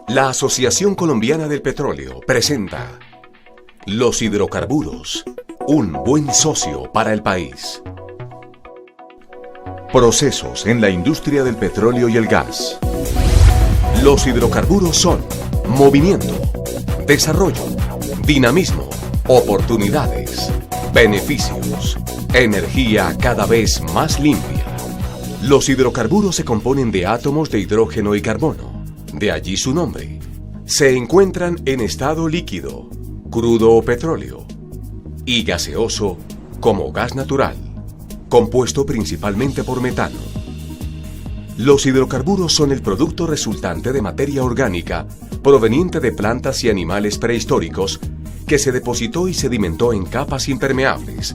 La Asociación Colombiana del Petróleo presenta Los hidrocarburos, un buen socio para el país. Procesos en la industria del petróleo y el gas. Los hidrocarburos son movimiento, desarrollo, dinamismo, oportunidades, beneficios, energía cada vez más limpia. Los hidrocarburos se componen de átomos de hidrógeno y carbono, de allí su nombre. Se encuentran en estado líquido, crudo o petróleo, y gaseoso como gas natural, compuesto principalmente por metano. Los hidrocarburos son el producto resultante de materia orgánica proveniente de plantas y animales prehistóricos que se depositó y sedimentó en capas impermeables,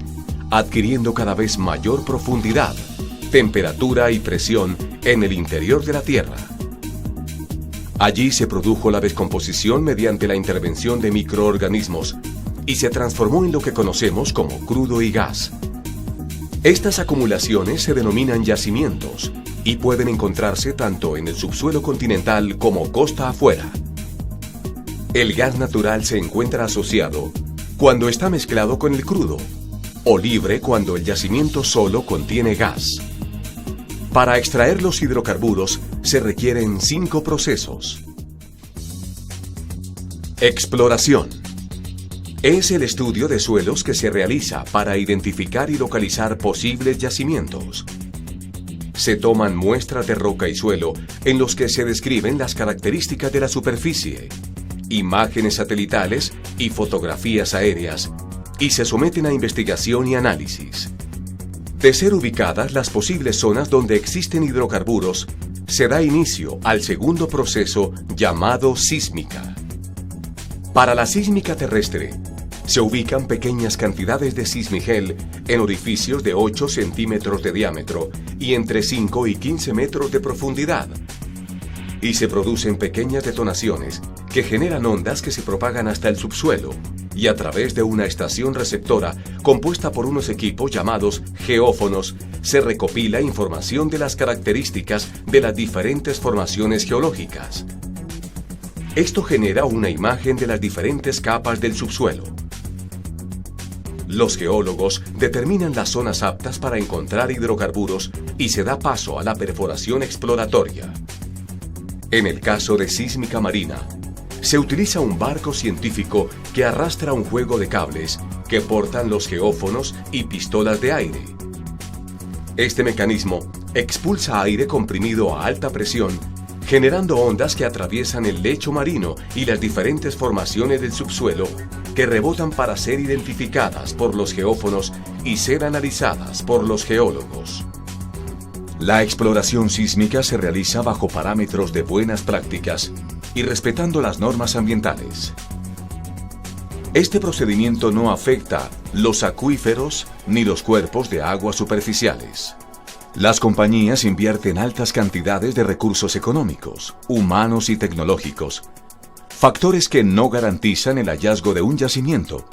adquiriendo cada vez mayor profundidad, temperatura y presión en el interior de la Tierra. Allí se produjo la descomposición mediante la intervención de microorganismos y se transformó en lo que conocemos como crudo y gas. Estas acumulaciones se denominan yacimientos y pueden encontrarse tanto en el subsuelo continental como costa afuera. El gas natural se encuentra asociado cuando está mezclado con el crudo o libre cuando el yacimiento solo contiene gas. Para extraer los hidrocarburos se requieren 5 procesos. Exploración. Es el estudio de suelos que se realiza para identificar y localizar posibles yacimientos. Se toman muestras de roca y suelo en los que se describen las características de la superficie, imágenes satelitales y fotografías aéreas, y se someten a investigación y análisis. De ser ubicadas las posibles zonas donde existen hidrocarburos, se da inicio al segundo proceso llamado sísmica. Para la sísmica terrestre, se ubican pequeñas cantidades de sismigel en orificios de 8 centímetros de diámetro y entre 5 y 15 metros de profundidad. Y se producen pequeñas detonaciones que generan ondas que se propagan hasta el subsuelo y a través de una estación receptora compuesta por unos equipos llamados geófonos se recopila información de las características de las diferentes formaciones geológicas. Esto genera una imagen de las diferentes capas del subsuelo. Los geólogos determinan las zonas aptas para encontrar hidrocarburos y se da paso a la perforación exploratoria. En el caso de sísmica marina, se utiliza un barco científico que arrastra un juego de cables que portan los geófonos y pistolas de aire. Este mecanismo expulsa aire comprimido a alta presión, generando ondas que atraviesan el lecho marino y las diferentes formaciones del subsuelo que rebotan para ser identificadas por los geófonos y ser analizadas por los geólogos. La exploración sísmica se realiza bajo parámetros de buenas prácticas y respetando las normas ambientales. Este procedimiento no afecta los acuíferos ni los cuerpos de agua superficiales. Las compañías invierten altas cantidades de recursos económicos, humanos y tecnológicos, factores que no garantizan el hallazgo de un yacimiento,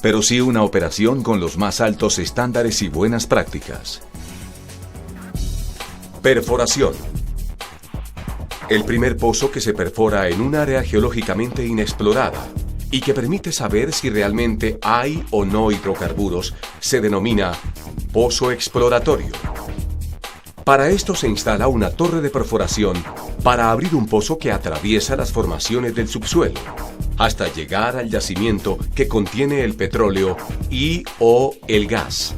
pero sí una operación con los más altos estándares y buenas prácticas. Perforación. El primer pozo que se perfora en un área geológicamente inexplorada y que permite saber si realmente hay o no hidrocarburos se denomina pozo exploratorio. Para esto se instala una torre de perforación para abrir un pozo que atraviesa las formaciones del subsuelo, hasta llegar al yacimiento que contiene el petróleo y/o el gas.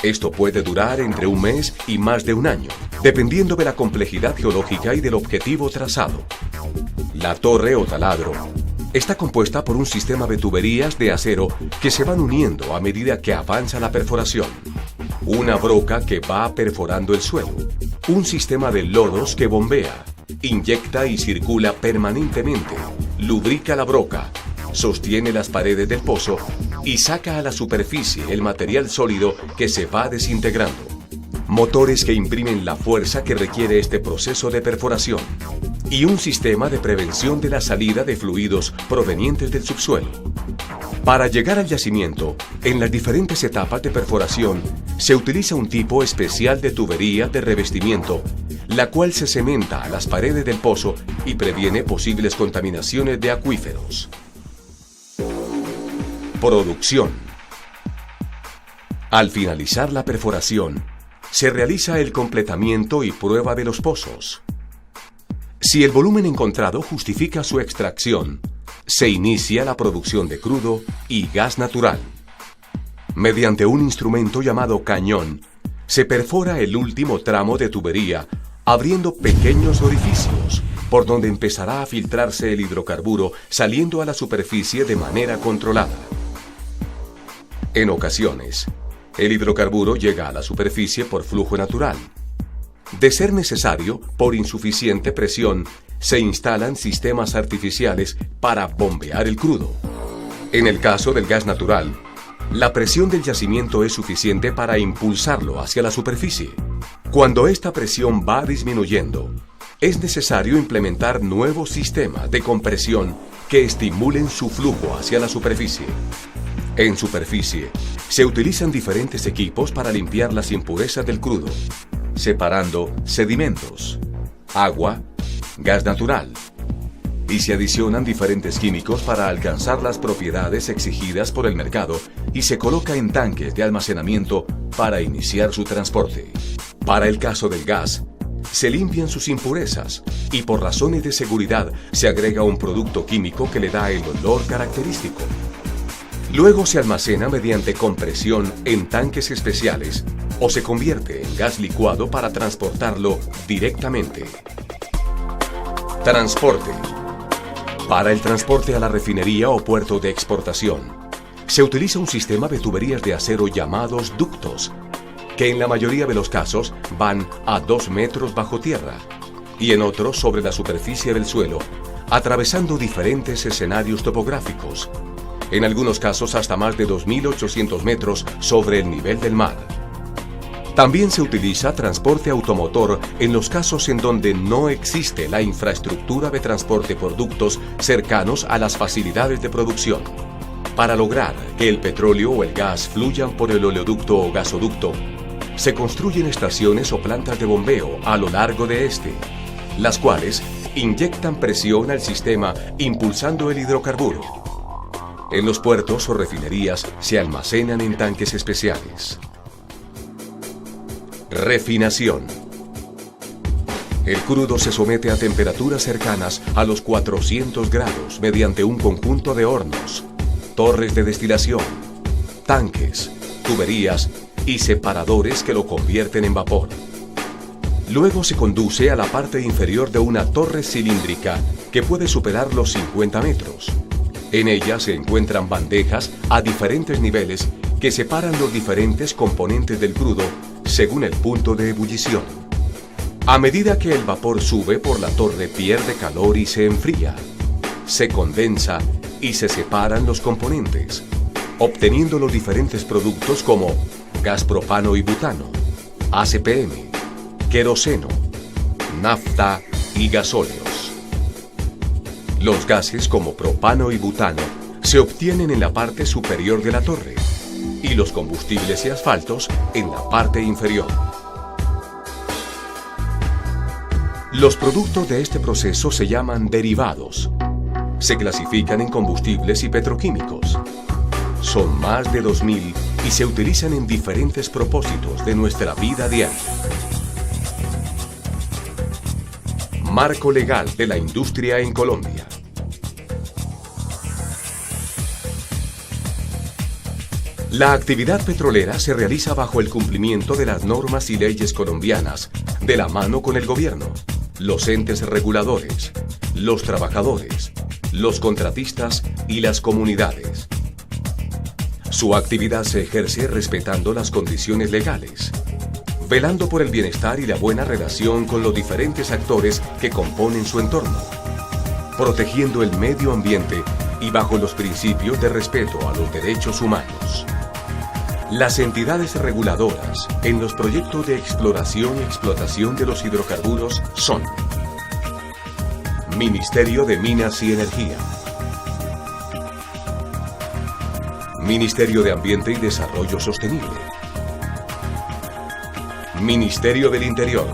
Esto puede durar entre un mes y más de un año, dependiendo de la complejidad geológica y del objetivo trazado. La torre o taladro está compuesta por un sistema de tuberías de acero que se van uniendo a medida que avanza la perforación. Una broca que va perforando el suelo, un sistema de lodos que bombea, inyecta y circula permanentemente, lubrica la broca, sostiene las paredes del pozo y saca a la superficie el material sólido que se va desintegrando. Motores que imprimen la fuerza que requiere este proceso de perforación y un sistema de prevención de la salida de fluidos provenientes del subsuelo. Para llegar al yacimiento, en las diferentes etapas de perforación, se utiliza un tipo especial de tubería de revestimiento, la cual se cementa a las paredes del pozo y previene posibles contaminaciones de acuíferos. Producción. Al finalizar la perforación, se realiza el completamiento y prueba de los pozos. Si el volumen encontrado justifica su extracción, se inicia la producción de crudo y gas natural. Mediante un instrumento llamado cañón, se perfora el último tramo de tubería, abriendo pequeños orificios, por donde empezará a filtrarse el hidrocarburo saliendo a la superficie de manera controlada. En ocasiones, el hidrocarburo llega a la superficie por flujo natural. De ser necesario, por insuficiente presión, se instalan sistemas artificiales para bombear el crudo. En el caso del gas natural, la presión del yacimiento es suficiente para impulsarlo hacia la superficie. Cuando esta presión va disminuyendo, es necesario implementar nuevos sistemas de compresión que estimulen su flujo hacia la superficie. En superficie, se utilizan diferentes equipos para limpiar las impurezas del crudo, separando sedimentos, agua, gas natural, y se adicionan diferentes químicos para alcanzar las propiedades exigidas por el mercado y se coloca en tanques de almacenamiento para iniciar su transporte. Para el caso del gas, se limpian sus impurezas y por razones de seguridad se agrega un producto químico que le da el olor característico. Luego se almacena mediante compresión en tanques especiales o se convierte en gas licuado para transportarlo directamente. Transporte. Para el transporte a la refinería o puerto de exportación, se utiliza un sistema de tuberías de acero llamados ductos, que en la mayoría de los casos van a 2 metros bajo tierra y en otros sobre la superficie del suelo, atravesando diferentes escenarios topográficos, en algunos casos hasta más de 2.800 metros sobre el nivel del mar. También se utiliza transporte automotor en los casos en donde no existe la infraestructura de transporte por ductos cercanos a las facilidades de producción. Para lograr que el petróleo o el gas fluyan por el oleoducto o gasoducto, se construyen estaciones o plantas de bombeo a lo largo de este, las cuales inyectan presión al sistema impulsando el hidrocarburo. En los puertos o refinerías se almacenan en tanques especiales. Refinación. El crudo se somete a temperaturas cercanas a los 400 grados mediante un conjunto de hornos, torres de destilación, tanques, tuberías y separadores que lo convierten en vapor. Luego se conduce a la parte inferior de una torre cilíndrica que puede superar los 50 metros. En ella se encuentran bandejas a diferentes niveles que separan los diferentes componentes del crudo según el punto de ebullición. A medida que el vapor sube por la torre pierde calor y se enfría, se condensa y se separan los componentes, obteniendo los diferentes productos como gas propano y butano, ACPM, queroseno, nafta y gasóleos. Los gases como propano y butano se obtienen en la parte superior de la torre y los combustibles y asfaltos en la parte inferior. Los productos de este proceso se llaman derivados. Se clasifican en combustibles y petroquímicos. Son más de 2.000 y se utilizan en diferentes propósitos de nuestra vida diaria. Marco legal de la industria en Colombia. La actividad petrolera se realiza bajo el cumplimiento de las normas y leyes colombianas, de la mano con el gobierno, los entes reguladores, los trabajadores, los contratistas y las comunidades. Su actividad se ejerce respetando las condiciones legales, velando por el bienestar y la buena relación con los diferentes actores que componen su entorno, protegiendo el medio ambiente y bajo los principios de respeto a los derechos humanos. Las entidades reguladoras en los proyectos de exploración y explotación de los hidrocarburos son Ministerio de Minas y Energía, Ministerio de Ambiente y Desarrollo Sostenible, Ministerio del Interior,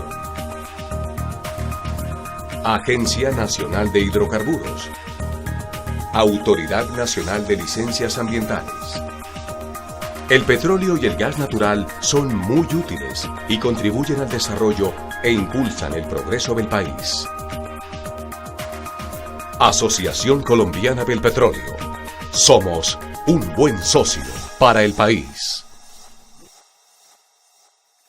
Agencia Nacional de Hidrocarburos. Autoridad Nacional de Licencias Ambientales. El petróleo y el gas natural son muy útiles y contribuyen al desarrollo e impulsan el progreso del país. Asociación Colombiana del Petróleo. Somos un buen socio para el país.